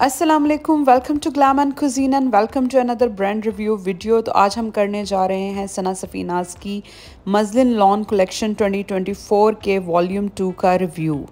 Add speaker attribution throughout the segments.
Speaker 1: अस्सलाम वालेकुम, welcome to Glam and Cuisine and welcome to another brand review video. तो आज हम करने जा रहे हैं सना सफ़ीनाज़ की मज़लिन लॉन कलेक्शन 2024 के वॉल्यूम 2 का रिव्यू।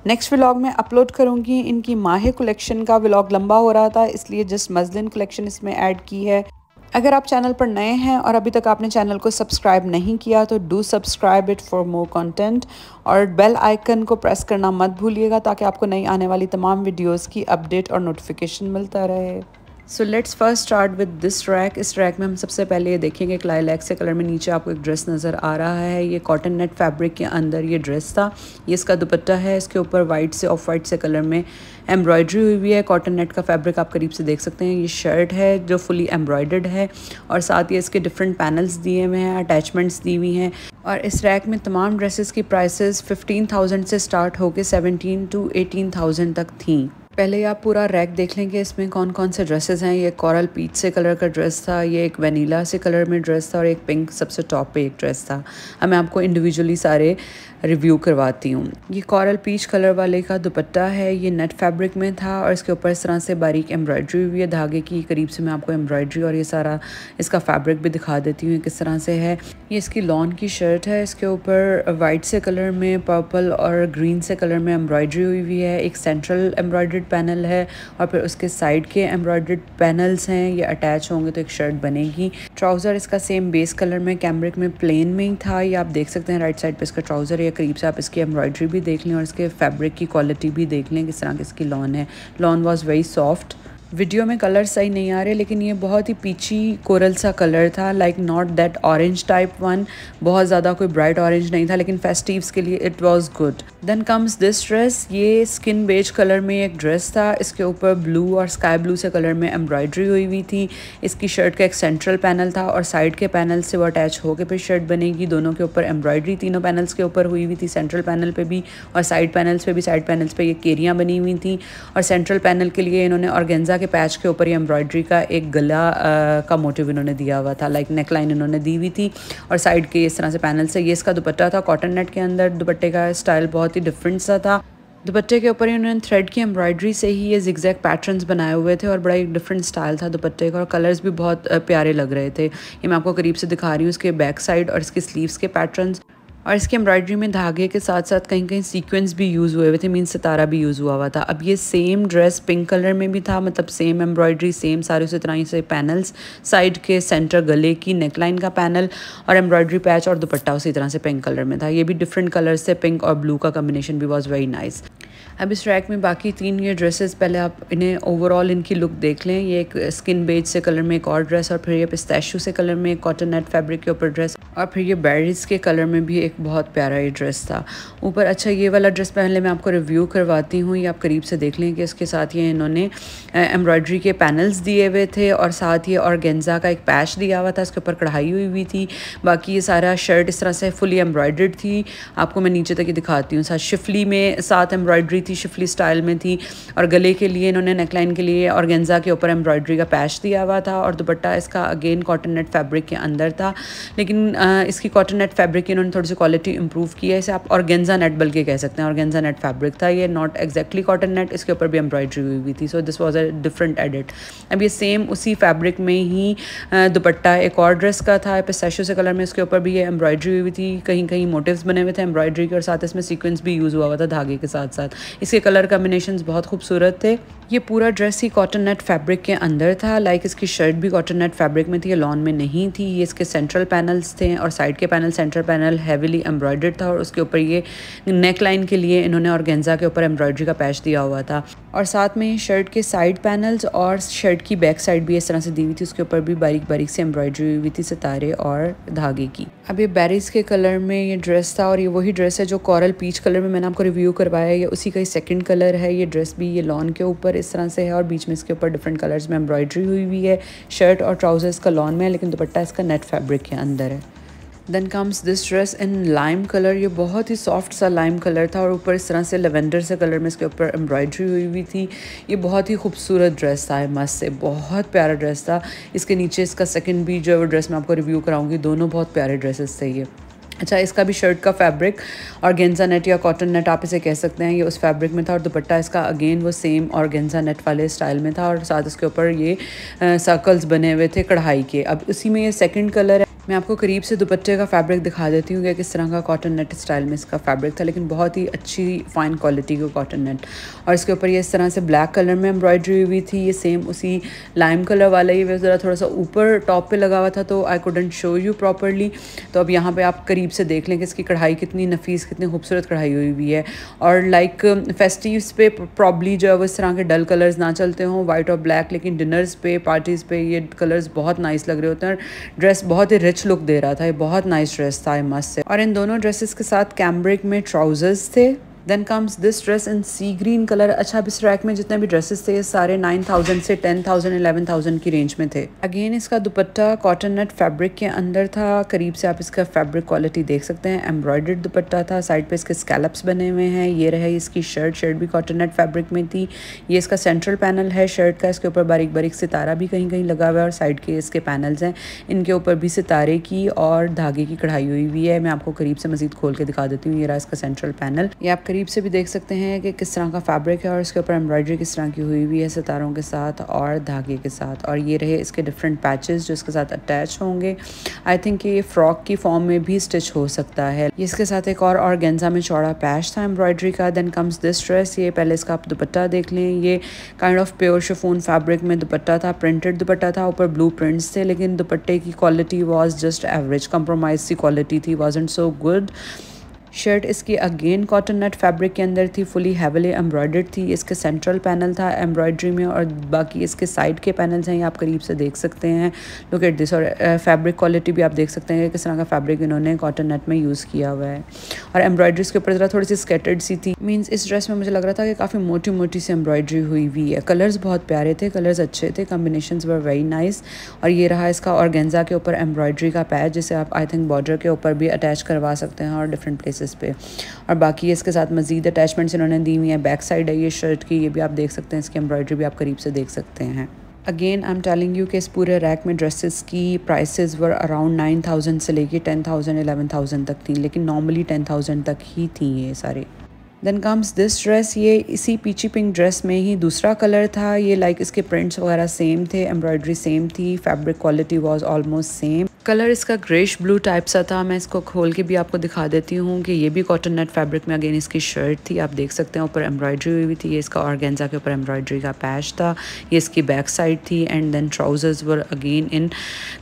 Speaker 1: नेक्स्ट व्लॉग में अपलोड करूंगी। इनकी माह कलेक्शन का व्लॉग लंबा हो रहा था, इसलिए जस्ट मज़लिन कलेक्शन इसमें ऐड की है। अगर आप चैनल पर नए हैं और अभी तक आपने चैनल को सब्सक्राइब नहीं किया तो do subscribe it for more content और बेल आइकन को प्रेस करना मत भूलिएगा ताकि आपको नई आने वाली तमाम वीडियोस की अपडेट और नोटिफिकेशन मिलता रहे। So let's first start with this rack. इस रैक में हम सबसे पहले ये देखेंगे एक लाइलैक से कलर में नीचे आपको एक ड्रेस नज़र आ रहा है। ये कॉटन नेट फैब्रिक के अंदर ये ड्रेस था। ये इसका दुपट्टा है। इसके ऊपर वाइट से ऑफ वाइट से कलर में एम्ब्रॉयडरी हुई हुई है। कॉटन नेट का फैब्रिक आप करीब से देख सकते हैं। ये शर्ट है जो फुली एम्ब्रॉयडर्ड है और साथ ही इसके डिफरेंट पैनल्स दिए हुए हैं, अटैचमेंट्स दी हुई हैं। और इस रैक में तमाम ड्रेसेस की प्राइसेस 15,000 से स्टार्ट होकर 17 to 18,000 तक थी। पहले आप पूरा रैक देख लेंगे इसमें कौन कौन से ड्रेसेस हैं। ये कोरल पीच से कलर का ड्रेस था, ये एक वनीला से कलर में ड्रेस था और एक पिंक सबसे टॉप पे एक ड्रेस था। अब मैं आपको इंडिविजुअली सारे रिव्यू करवाती हूँ। ये कोरल पीच कलर वाले का दुपट्टा है। ये नेट फैब्रिक में था और इसके ऊपर इस तरह से बारीक एम्ब्रॉयडरी हुई है धागे की। करीब से मैं आपको एम्ब्रॉयडरी और ये सारा इसका फैब्रिक भी दिखा देती हूँ किस तरह से है। ये इसकी लॉन की शर्ट है। इसके ऊपर वाइट से कलर में पर्पल और ग्रीन से कलर में एम्ब्रॉयडरी हुई हुई है। एक सेंट्रल एम्ब्रॉयडर्ड पैनल है और फिर उसके साइड के एम्ब्रॉयडर्ड पैनल्स हैं। ये अटैच होंगे तो एक शर्ट बनेगी। ट्राउज़र इसका सेम बेस कलर में कैमरिक में प्लेन में ही था। ये आप देख सकते हैं राइट साइड पे इसका ट्राउज़र है। करीब से आप इसकी एम्ब्रॉयडरी भी देख लें और इसके फैब्रिक की क्वालिटी भी देख लें किस तरह की इसकी लॉन है। Lawn was very soft. Video में कलर सही नहीं आ रहे लेकिन ये बहुत ही पीची कोरल सा कलर था, like not that orange type one. बहुत ज़्यादा कोई ब्राइट ऑरेंज नहीं था लेकिन फेस्टिव्स के लिए it was good. Then comes this dress. ये स्किन बेज कलर में एक ड्रेस था। इसके ऊपर ब्लू और स्काई ब्लू से कलर में एम्ब्रॉयडरी हुई हुई थी। इसकी शर्ट का एक सेंट्रल पैनल था और साइड के पैनल से वो अटैच होकर फिर शर्ट बनेगी। दोनों के ऊपर एम्ब्रॉयडरी तीनों पैनल्स के ऊपर हुई हुई थी, सेंट्रल पैनल पे भी और साइड पैनल्स पे भी। साइड पैनल्स पे ये केरियाँ बनी हुई थी और सेंट्रल पैनल के लिए इन्होंने ऑर्गेन्जा के पैच के ऊपर ये एम्ब्रॉयडरी का एक गला का मोटिव इन्होंने दिया हुआ था, लाइक नेक लाइन इन्होंने दी हुई थी और साइड के इस तरह से पैनल से। ये इसका दुपट्टा था कॉटन नेट के अंदर। दुपट्टे का स्टाइल बहुत ही डिफरेंट सा था। दुपट्टे के ऊपर इन्होंने थ्रेड की एम्ब्रॉयडरी से ही ये जिगजैग पैटर्न्स बनाए हुए थे और बड़ा एक डिफरेंट स्टाइल था दुपट्टे का और कलर्स भी बहुत प्यारे लग रहे थे। ये मैं आपको करीब से दिखा रही हूँ इसके बैक साइड और इसके स्लीव्स के पैटर्न्स। और इसकी एम्ब्रॉयडरी में धागे के साथ साथ कहीं कहीं सीक्वेंस भी यूज़ हुए थे, मीन सितारा भी यूज़ हुआ था। अब ये सेम ड्रेस पिंक कलर में भी था, मतलब सेम एम्ब्रॉयडरी सेम सारे उसी तरह से पैनल्स, साइड के सेंटर गले की नेकलाइन का पैनल और एम्ब्रॉयडरी पैच और दुपट्टा उसी तरह से पिंक कलर में था। ये भी डिफरेंट कलर्स से पिंक और ब्लू का कम्बिनेशन भी वॉज वेरी नाइस। अब इस रैक में बाकी तीन ये ड्रेसेस, पहले आप इन्हें ओवरऑल इनकी लुक देख लें। ये एक स्किन बेज से कलर में एक और ड्रेस और फिर ये पिस्ताशियो से कलर में एक कॉटन नेट फैब्रिक के ऊपर ड्रेस और फिर ये बेरीज के कलर में भी एक बहुत प्यारा ये ड्रेस था ऊपर। अच्छा, ये वाला ड्रेस पहले मैं आपको रिव्यू करवाती हूँ। ये आप करीब से देख लें कि इसके साथ ये इन्होंने एम्ब्रॉयडरी के पैनल्स दिए हुए थे और साथ ये ऑर्गेन्जा का एक पैच दिया हुआ था, इसके ऊपर कढ़ाई हुई हुई थी। बाकी ये सारा शर्ट इस तरह से फुली एम्ब्रॉयडर्ड थी। आपको मैं नीचे तक ही दिखाती हूँ। साथ शिफली में साथ एम्ब्रॉयडरी थी, शिफली स्टाइल में थी और गले के लिए इन्होंने नेकलाइन के लिए ऑर्गेन्जा के ऊपर एम्ब्रॉयडरी का पैच दिया हुआ था और दुपट्टा इसका अगेन कॉटन नेट फैब्रिक के अंदर था। लेकिन इसकी कॉटन नेट फैब्रिक की इन्होंने थोड़ी सी क्वालिटी इंप्रूव की है। इसे आप ऑर्गेन्जा नेट बल्कि कह सकते हैं। ऑर्गेन्जा नेट फैब्रिक था ये, नॉट एक्जैक्टली कॉटन नेट। इसके ऊपर भी एम्ब्रॉयडरी हुई हुई थी, so this was a different edit. अब ये सेम उसी फैब्रिक में ही दुपट्टा एक और ड्रेस का था पिस्ताशियो से कलर में। इसके ऊपर भी ये एम्ब्रॉयडरी हुई हुई थी, कहीं कहीं मोटिव्स बने हुए थे एम्ब्रॉयडरी के और साथ इसमें सीक्वेंस भी यूज़ हुआ था धागे के साथ साथ। इसके कलर कॉम्बिनेशंस बहुत खूबसूरत थे। ये पूरा ड्रेस ही कॉटन नेट फैब्रिक के अंदर था, लाइक इसकी शर्ट भी कॉटन नेट फैब्रिक में थी, ये लॉन में नहीं थी। ये इसके सेंट्रल पैनल्स थे और साइड के panel, central panel heavily embroidered था और उसके ऊपर ये नेक लाइन के लिए इन्होंने ऑर्गेन्जा के ऊपर एम्ब्रॉयडरी का पैच दिया हुआ था और साथ में शर्ट के साइड पैनल्स और शर्ट की बैक साइड भी इस तरह से दी हुई थी। उसके ऊपर भी बारीक बारीक से एम्ब्रॉयडरी हुई थी सितारे और धागे की। अब ये बेरीज के कलर में ये ड्रेस था और ये वही ड्रेस है जो कोरल पीच कलर में मैंने आपको रिव्यू करवाया। ये उसी का ही सेकंड कलर है। ये ड्रेस भी ये लॉन के ऊपर इस तरह से है और बीच में इसके ऊपर डिफरेंट कलर्स में एम्ब्रॉयडरी हुई हुई है। शर्ट और ट्राउजर इसका लॉन में है लेकिन दुपट्टा इसका नेट फैब्रिक के अंदर है। Then comes this dress in lime colour. ये बहुत ही सॉफ्ट सा लाइम कलर था और ऊपर इस तरह से लेवेंडर से कलर में इसके ऊपर एम्ब्रॉयडरी हुई हुई थी। ये बहुत ही खूबसूरत ड्रेस था, मस्त से बहुत प्यारा ड्रेस था। इसके नीचे इसका सेकंड भी जो ड्रेस मैं आपको रिव्यू कराऊंगी, दोनों बहुत प्यारे ड्रेसेस थे ये। अच्छा, इसका भी शर्ट का फैब्रिक ऑर्गेन्जा नेट या कॉटन नेट आप इसे कह सकते हैं, ये उस फैब्रिक में था। और दुपट्टा इसका अगेन वो सेम ऑर्गेन्जा नेट वाले स्टाइल में था और साथ इसके ऊपर ये सर्कल्स बने हुए थे कढ़ाई के। अब उसी में ये सेकंड कलर है। मैं आपको करीब से दुपट्टे का फैब्रिक दिखा देती हूँ कि किस तरह का कॉटन नेट स्टाइल में इसका फैब्रिक था, लेकिन बहुत ही अच्छी फाइन क्वालिटी का कॉटन नेट। और इसके ऊपर ये इस तरह से ब्लैक कलर में एम्ब्रॉयडरी हुई थी। ये सेम उसी लाइम कलर वाला ही ज़रा थोड़ा सा ऊपर टॉप पे लगा हुआ था, तो I couldn't show you properly. तो अब यहाँ पे आप करीब से देख लें कि इसकी कढ़ाई कितनी नफीस, कितनी खूबसूरत कढ़ाई हुई हुई है। और लाइक फेस्टिव्स पे प्रॉब्ली जो है वो इस तरह के डल कलर्स ना चलते हों, वाइट और ब्लैक, लेकिन डिनर्स पे, पार्टीज़ पे ये कलर्स बहुत नाइस लग रहे होते हैं। ड्रेस बहुत ही रिच लुक दे रहा था, ये बहुत नाइस ड्रेस था, आई मस्ट से। और इन दोनों ड्रेसेस के साथ कैम्ब्रिक में ट्राउजर्स थे। Then comes this dress in sea green colour. अच्छा, अब इस रैक में जितने भी ड्रेसेस थे ये सारे 9000 से 10,000 11,000 की रेंज में थे। अगेन इसका दुपट्टा कॉटन नेट फैब्रिक के अंदर था। करीब से आप इसका फैब्रिक क्वालिटी देख सकते हैं। एम्ब्रॉयडर्ड दुपट्टा था, साइड पे इसके स्कैलप्स बने हुए हैं। ये रहे इसकी शर्ट भी कॉटन नेट फैब्रिक में थी। ये इसका सेंट्रल पैनल है शर्ट का, इसके ऊपर बारीक बारीक सितारा भी कहीं कहीं लगा हुआ है और साइड के इसके पैनल्स हैं, इनके ऊपर भी सितारे की और धागे की कढ़ाई हुई हुई है। मैं आपको करीब से मजीद खोल के दिखा देती हूँ। ये रहा इसका सेंट्रल पैनल। ये आप करीब से भी देख सकते हैं कि किस तरह का फैब्रिक है और इसके ऊपर एम्ब्रॉयडरी किस तरह की हुई हुई है सितारों के साथ और धागे के साथ। और ये रहे इसके डिफरेंट पैचेस जो इसके साथ अटैच होंगे। आई थिंक ये फ्रॉक की फॉर्म में भी स्टिच हो सकता है। ये इसके साथ एक और ऑर्गेन्जा में चौड़ा पैच था एम्ब्रॉयडरी का। Then comes this dress. ये पहले इसका आप दुपट्टा देख लें। ये kind of pure chiffon fabric में दुपट्टा था, प्रिंटेड दुपट्टा था, ऊपर ब्लू प्रिंट्स थे, लेकिन दुपट्टे की quality was just average, compromise सी क्वालिटी थी, वॉजंट सो गुड। शर्ट इसकी अगेन कॉटन नेट फैब्रिक के अंदर थी, फुली हैवीली एम्ब्रॉयडर्ड थी। इसके सेंट्रल पैनल था एम्ब्रॉयडरी में और बाकी इसके साइड के पैनल्स हैं, ये आप करीब से देख सकते हैं। Look at this. और फैब्रिक क्वालिटी भी आप देख सकते हैं कि किस तरह का फैब्रिक इन्होंने कॉटन नेट में यूज़ किया हुआ है। और एम्ब्रॉयडरीज के ऊपर ज़रा थोड़ी सी स्केटर्ड सी थी, मीन्स इस ड्रेस में मुझे लग रहा था कि काफ़ी मोटी मोटी सी एम्ब्रॉयडरी हुई हुई है। कलर्स बहुत प्यारे थे, कलर्स अच्छे थे, कॉम्बिनेशंस वर वेरी नाइस। और ये रहा इसका ऑर्गेन्जा के ऊपर एम्ब्रॉयडरी का पैच, जिसे आप आई थिंक बॉर्डर के ऊपर भी अटैच करवा सकते हैं और डिफरेंट प्लेसेस पे। और बाकी इसके साथ मज़ीद अटैचमेंट्स इन्होंने दी हुई हैं। बैक साइड है ये शर्ट की, ये भी आप देख सकते हैं, इसकी एम्ब्रॉयडरी भी आप करीब से देख सकते हैं। Again I am telling you कि इस पूरे रैक में ड्रेसेस की प्राइसेस वर अराउंड 9000 से लेके 10,000 11,000 तक थी, लेकिन नॉर्मली 10,000 तक ही थी ये सारे। Then comes this dress. ये इसी पीची पिंक ड्रेस में ही दूसरा कलर था। ये लाइक इसके प्रिंट्स वगैरह सेम थे, एम्ब्रॉयडरी सेम थी, fabric quality was almost same. Colour इसका ग्रेश ब्लू टाइप सा था। मैं इसको खोल के भी आपको दिखा देती हूँ कि ये भी कॉटन नेट फैब्रिक में अगेन इसकी शर्ट थी, आप देख सकते हैं ऊपर एम्ब्रॉयडरी हुई थी। ये इसका ऑर्गेन्जा के ऊपर एम्ब्रॉयडरी का पैच था, ये इसकी बैक साइड थी। And then trousers were again in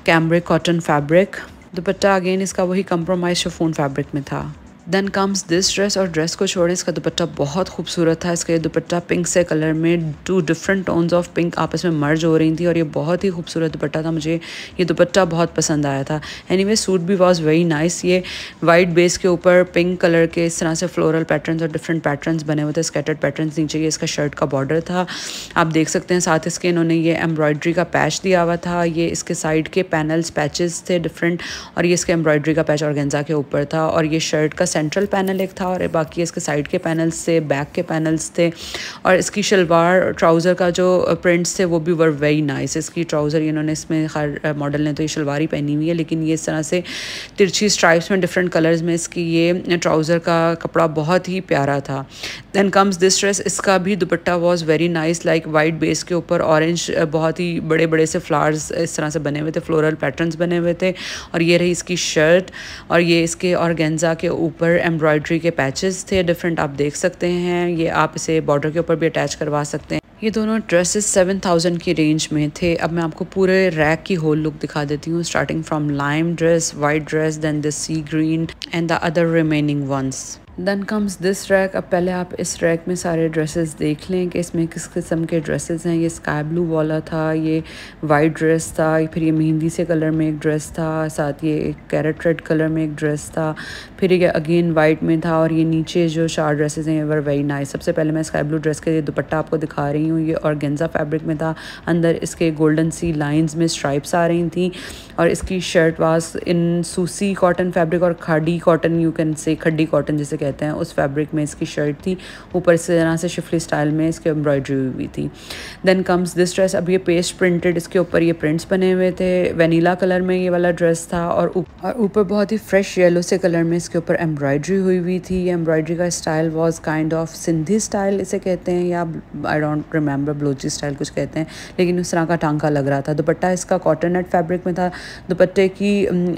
Speaker 1: cambric cotton fabric. Dupatta again इसका वही कंप्रोमाइज शिफॉन फैब्रिक में था। Then comes this dress. और ड्रेस को छोड़ें, इसका दुपट्टा बहुत खूबसूरत था। इसका ये दुपट्टा पिंक से कलर में two different tones of pink आपस में मर्ज हो रही थी और ये बहुत ही खूबसूरत दुपट्टा था। मुझे ये दुपट्टा बहुत पसंद आया था। एनीवे सूट भी वॉज वेरी नाइस। ये वाइट बेस के ऊपर पिंक कलर के इस तरह से फ्लोरल पैटर्न्स और डिफरेंट पैटर्न्स बने हुए थे, स्कैटर्ड पैटर्न्स। नीचे ये इसका शर्ट का बॉर्डर था, आप देख सकते हैं। साथ इसके इन्होंने ये एम्ब्रॉयडरी का पैच दिया हुआ था। ये इसके साइड के पैनल्स पैचेस थे डिफरेंट, और ये इसके एम्ब्रॉयडरी का पैच ऑर्गेन्जा के ऊपर था। और ये शर्ट का सेंट्रल पैनल एक था और बाकी इसके साइड के पैनल्स थे, बैक के पैनल्स थे। और इसकी शलवार ट्राउज़र का जो प्रिंट्स थे वो भी वर वेरी नाइस। इसकी ट्राउज़र इन्होंने इसमें हर मॉडल ने तो ये शलवार ही पहनी हुई है, लेकिन ये इस तरह से तिरछी स्ट्राइप्स में डिफरेंट कलर्स में इसकी ये ट्राउज़र का कपड़ा बहुत ही प्यारा था। Then comes this dress. इसका भी dupatta was very nice, like white base के ऊपर ऑरेंज बहुत ही बड़े बड़े से फ्लावर्स इस तरह से बने हुए थे, फ्लोरल पैटर्न्स बने हुए थे। और ये रही इसकी शर्ट, और ये इसके ऑर्गेन्जा के ऊपर एम्ब्रॉयडरी के पैचेस थे डिफरेंट, आप देख सकते हैं। ये आप इसे बॉर्डर के ऊपर भी अटैच करवा सकते हैं। ये दोनों ड्रेसेस 7000 की रेंज में थे। अब मैं आपको पूरे रैक की होल लुक दिखा देती हूँ, starting from lime dress, white dress, then this sea green and the other remaining ones. Then comes this rack. अब पहले आप इस रैक में सारे ड्रेसेस देख लें कि इसमें किस किस्म के ड्रेसेस हैं। ये स्काई ब्लू वाला था, ये वाइट ड्रेस था, फिर ये मेहंदी से कलर में एक ड्रेस था, साथ ये एक कैरेट रेड कलर में एक ड्रेस था, फिर ये अगेन वाइट में था। और ये नीचे जो 4 ड्रेसेस हैं ये वर वेरी नाइस। सबसे पहले मैं स्काई ब्लू ड्रेस के दुपट्टा आपको दिखा रही हूँ। ये ऑर्गेन्जा फैब्रिक में था, अंदर इसके गोल्डन सी लाइंस में स्ट्राइप्स आ रही थी। और इसकी shirt was in soosi cotton fabric और khadi cotton, you can say खड्डी cotton जिसे कहते हैं उस फैब्रिक में इसकी शर्ट थी, ऊपर इस तरह से शिफली स्टाइल में इसकी एम्ब्रॉयडरी हुई थी। Then comes this dress. अब ये पेस्ट प्रिंटेड, इसके ऊपर ये प्रिंट्स बने हुए थे, वनीला कलर में ये वाला ड्रेस था और ऊपर बहुत ही फ्रेश येलो से कलर में इसके ऊपर एम्ब्रॉयडरी हुई थी। ये एम्ब्रॉयडरी का style was kind of Sindhi style इसे कहते हैं, या I don't remember, Balochi style कुछ कहते हैं, लेकिन उस तरह का टांका लग रहा था। दुपट्टा इसका कॉटन नेट फैब्रिक में था। दुपट्टे की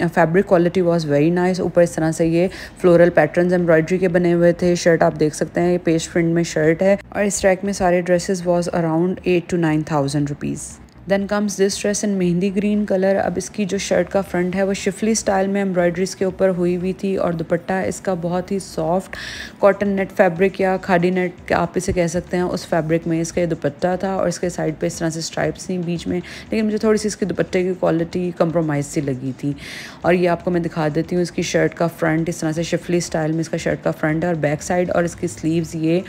Speaker 1: fabric quality was very nice. ऊपर इस तरह से ये फ्लोरल पैटर्न्स एम्ब्रॉयडरी के बने हुए थे। शर्ट आप देख सकते हैं, ये पेस्ट प्रिंट में शर्ट है और इस रैक में सारे dresses was around 8 to 9,000 rupees. Then comes this dress in mehndi green colour. अब इसकी जो शर्ट का फ्रंट है वो शिफली स्टाइल में एम्ब्रॉयडरीज के ऊपर हुई थी और दुपट्टा इसका बहुत ही सॉफ्ट कॉटन नेट फैब्रिक या खादी नेट आप इसे कह सकते हैं, उस फैब्रिक में इसका दुपट्टा था और इसके साइड पे इस तरह से स्ट्राइप्स थी बीच में, लेकिन मुझे थोड़ी सी इसकी दुपट्टे की क्वालिटी कंप्रोमाइज़ सी लगी थी। और ये आपको मैं दिखा देती हूँ इसकी शर्ट का फ्रंट, इस तरह से शिफली स्टाइल में इसका शर्ट का फ्रंट है और बैक साइड और इसकी स्लीव्स ये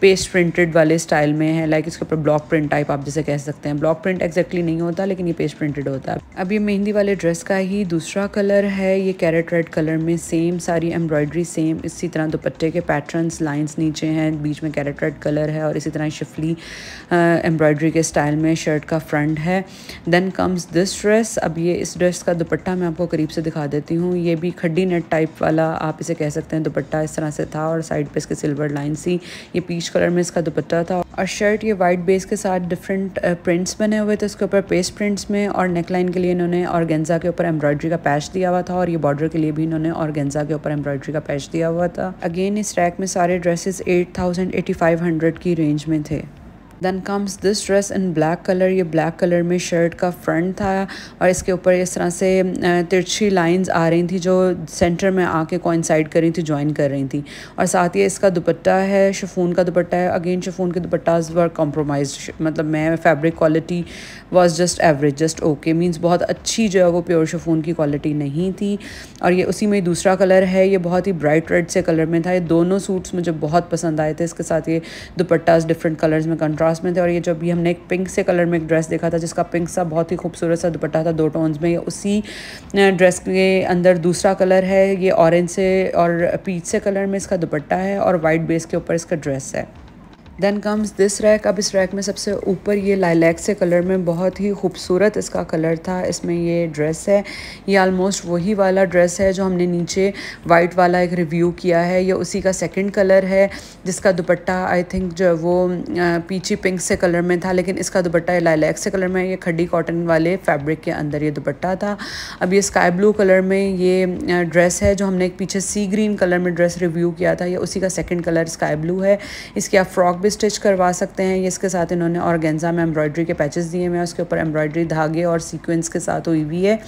Speaker 1: पेस्ट प्रिंटेड वाले स्टाइल में है, लाइक इसके ऊपर ब्लॉक प्रिंट टाइप आप जिसे कह सकते हैं। ब्लॉक प्रिंट एक्जैक्टली नहीं होता लेकिन ये पेस्ट प्रिंटेड होता है। अब ये मेहंदी वाले ड्रेस का ही दूसरा कलर है, ये कैरेट रेड कलर में सेम सारी एम्ब्रॉयडरी सेम, इसी तरह दुपट्टे के पैटर्न्स लाइंस नीचे हैं, बीच में कैरेट रेड कलर है और इसी तरह शिफली एम्ब्रॉयडरी के स्टाइल में शर्ट का फ्रंट है। Then comes this dress. अब ये इस ड्रेस का दुपट्टा मैं आपको करीब से दिखा देती हूँ। ये भी खड्डी नेट टाइप वाला आप इसे कह सकते हैं, दुपट्टा इस तरह से था और साइड पे इसके सिल्वर लाइन सी, ये पीच कलर में इसका दुपट्टा था और शर्ट ये वाइट बेस के साथ डिफरेंट प्रिंट्स बने हुए थे उसके ऊपर पेस्ट प्रिंट्स में, और नेकलाइन के लिए इन्होंने ऑर्गेन्जा के ऊपर एम्ब्रॉयडरी का पैच दिया हुआ था और ये बॉर्डर के लिए भी इन्होंने ऑर्गेन्जा के ऊपर एम्ब्रॉयडरी का पैच दिया हुआ था। अगेन इस रैक में सारे ड्रेसेस 8,000-8,500 की रेंज में थे। Then comes this dress in black colour. ये ब्लैक कलर में शर्ट का फ्रंट था और इसके ऊपर इस तरह से तिरछी लाइंस आ रही थी जो सेंटर में आके कोइंसाइड कर रही थी, ज्वाइन कर रही थी, और साथ ही इसका दुपट्टा है शिफॉन का दुपट्टा है। अगेन शिफॉन के दुपट्टाज वर कॉम्प्रोमाइज, मतलब मैं fabric quality was just average, just okay, means बहुत अच्छी जो है वो प्योर शिफॉन की क्वालिटी नहीं थी। और ये उसी में दूसरा कलर है, ये बहुत ही ब्राइट रेड से कलर में था। ये दोनों सूट्स मुझे बहुत पसंद आए थे, इसके साथ ये दुपट्टाज डिफरेंट कलर्स में कंट्रास्ट में थे। और ये जो अभी हमने एक पिंक से कलर में एक ड्रेस देखा था जिसका पिंक सा बहुत ही खूबसूरत सा दुपट्टा था 2 टोन्स में, ये उसी ड्रेस के अंदर दूसरा कलर है, ये ऑरेंज से और पीच से कलर में इसका दुपट्टा है और वाइट बेस के ऊपर इसका ड्रेस है। Then comes this rack. अब इस रैक में सबसे ऊपर ये लाइलैक से कलर में बहुत ही खूबसूरत इसका कलर था, इसमें ये ड्रेस है, ये आलमोस्ट वही वाला ड्रेस है जो हमने नीचे वाइट वाला एक रिव्यू किया है, ये उसी का सेकंड कलर है जिसका दुपट्टा आई थिंक जो वो पीची पिंक से कलर में था, लेकिन इसका दुपट्टा लाइलैक से कलर में, ये खड्डी कॉटन वाले फैब्रिक के अंदर ये दुपट्टा था। अब ये स्काई ब्लू कलर में ये ड्रेस है जो हमने एक पीछे सी ग्रीन कलर में ड्रेस रिव्यू किया था, ये उसी का सेकेंड कलर स्काई ब्लू है। इसकी आप फ्रॉक स्टिच करवा सकते हैं। ये इसके साथ इन्होंने ऑर्गेन्जा में एम्ब्रॉयडरी के पैचेस दिए हुए हैं, उसके ऊपर एम्ब्रॉयडरी धागे और सीक्वेंस के साथ हुई हुई है,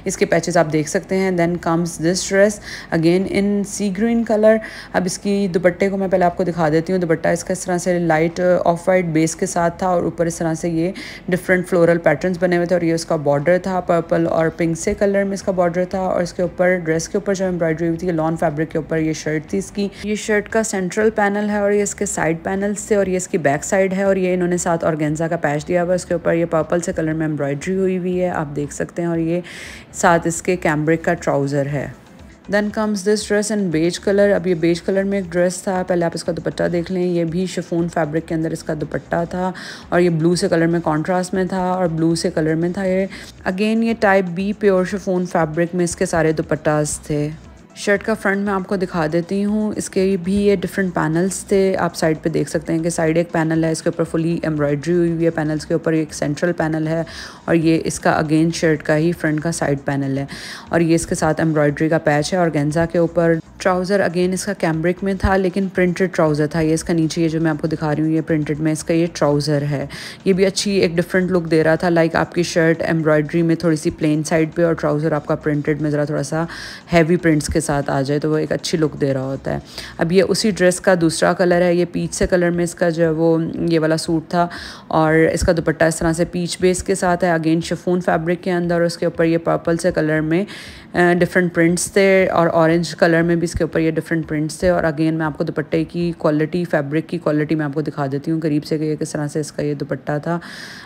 Speaker 1: इसके पैचेस आप देख सकते हैं। Then comes this dress again in sea green colour. अब इसकी दुपट्टे को मैं पहले आपको दिखा देती हूँ। दुपट्टा इसका इस तरह से लाइट ऑफ वाइट बेस के साथ था और ऊपर इस तरह से ये डिफरेंट फ्लोरल पैटर्न्स बने हुए थे और ये उसका बॉर्डर था पर्पल और पिंक से कलर में इसका बॉर्डर था, और इसके ऊपर ड्रेस के ऊपर जो एम्ब्रॉयडरी हुई थी लॉन फैब्रिक के ऊपर ये शर्ट थी इसकी। ये शर्ट का सेंट्रल पैनल है और ये इसके साइड पैनल्स थे और ये इसकी बैक साइड है, और ये इन्होंने साथ ऑर्गेन्जा का पैच दिया हुआ है, उसके ऊपर ये पर्पल से कलर में एम्ब्रॉयडरी हुई हुई है आप देख सकते हैं, और ये साथ इसके कैम्ब्रिक का ट्राउज़र है। Then comes this dress in beige colour. अब ये बेज कलर में एक ड्रेस था, पहले आप इसका दुपट्टा देख लें, ये भी शिफॉन फैब्रिक के अंदर इसका दुपट्टा था और ये ब्लू से कलर में कॉन्ट्रास्ट में था और ब्लू से कलर में था। ये अगेन ये टाइप बी प्योर शिफॉन फैब्रिक में इसके सारे दुपट्टास थे। शर्ट का फ्रंट मैं आपको दिखा देती हूँ, इसके भी ये डिफरेंट पैनल्स थे, आप साइड पे देख सकते हैं कि साइड एक पैनल है, इसके ऊपर फुली एम्ब्रॉयडरी हुई हुई है, पैनल्स के ऊपर एक सेंट्रल पैनल है और ये इसका अगेन शर्ट का ही फ्रंट का साइड पैनल है और ये इसके साथ एम्ब्रॉयडरी का पैच है। ऑर्गेन्जा के ऊपर ट्राउज़र अगेन इसका कैम्ब्रिक में था लेकिन प्रिंटेड ट्राउज़र था, ये इसका नीचे ये जो मैं आपको दिखा रही हूँ ये प्रिंटेड में इसका ये ट्राउज़र है। ये भी अच्छी एक डिफरेंट लुक दे रहा था, लाइक आपकी शर्ट एम्ब्रॉयडरी में थोड़ी सी प्लेन साइड पे और ट्राउज़र आपका प्रिंटेड में ज़रा थोड़ा सा हैवी प्रिंट्स के साथ आ जाए तो वो एक अच्छी लुक दे रहा होता है। अब ये उसी ड्रेस का दूसरा कलर है, ये पीच से कलर में इसका जो है वो ये वाला सूट था और इसका दुपट्टा इस तरह से पीच बेस के साथ है, अगेन शिफॉन फैब्रिक के अंदर, और उसके ऊपर ये पर्पल से कलर में डिफरेंट प्रिंट्स थे और ऑरेंज कलर में भी इसके ऊपर ये डिफरेंट प्रिंट्स थे। और अगेन मैं आपको दुपट्टे की क्वालिटी, फैब्रिक की क्वालिटी मैं आपको दिखा देती हूँ करीब से कि ये किस तरह से इसका ये दुपट्टा था।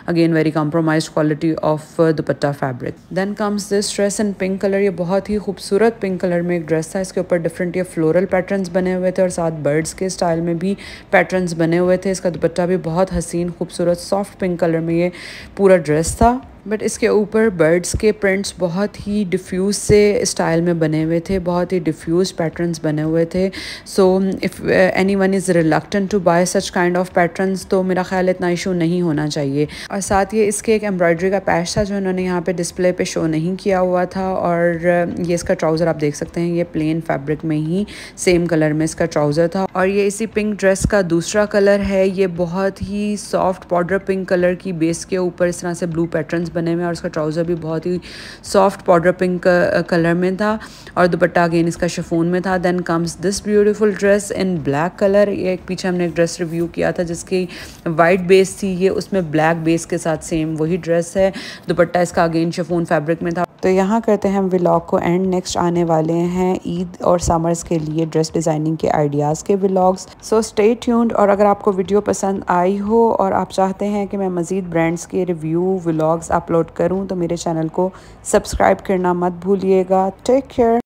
Speaker 1: Again very compromised quality of dupatta fabric. Then comes this dress in pink colour. ये बहुत ही खूबसूरत पिंक कलर में एक ड्रेस था। इसके ऊपर डिफरेंट ये फ्लोरल पैटर्न्स बने हुए थे और साथ बर्ड्स के स्टाइल में भी पैटर्न्स बने हुए थे। इसका दुपट्टा भी बहुत हसीन खूबसूरत सॉफ्ट पिंक कलर में ये पूरा ड्रेस था। बट इसके ऊपर बर्ड्स के प्रिंट्स बहुत ही डिफ्यूज़ से स्टाइल में बने हुए थे, बहुत ही डिफ्यूज़ पैटर्न्स बने हुए थे। So if any one is reluctant to buy such kind of patterns तो मेरा ख्याल इतना इशू नहीं होना चाहिए। और साथ ये इसके एक एम्ब्रॉयडरी का पैच था जो इन्होंने यहाँ पे डिस्प्ले पे शो नहीं किया हुआ था। और ये इसका ट्राउज़र आप देख सकते हैं, ये प्लेन फैब्रिक में ही सेम कलर में इसका ट्राउज़र था। और ये इसी पिंक ड्रेस का दूसरा कलर है। ये बहुत ही सॉफ्ट पाउडर पिंक कलर की बेस के ऊपर इस तरह से ब्लू पैटर्न्स बने हुए और इसका ट्राउज़र भी बहुत ही सॉफ्ट पाउडर पिंक कलर में था और दुपट्टा अगेन इसका शिफॉन में था। Then comes this beautiful dress in black colour. ये एक पीछे हमने एक ड्रेस रिव्यू किया था जिसकी वाइट बेस थी, ये उसमें ब्लैक बेस के साथ सेम वही ड्रेस है। दुपट्टा इसका अगेन शिफॉन फैब्रिक में था। तो यहाँ करते हैं हम व्लॉग को एंड। नेक्स्ट आने वाले हैं ईद और समर्स के लिए ड्रेस डिज़ाइनिंग के आइडियाज़ के व्लॉग्स। So stay tuned. और अगर आपको वीडियो पसंद आई हो और आप चाहते हैं कि मैं मज़ीद ब्रांड्स के रिव्यू व्लॉग्स अपलोड करूँ तो मेरे चैनल को सब्सक्राइब करना मत भूलिएगा। Take care.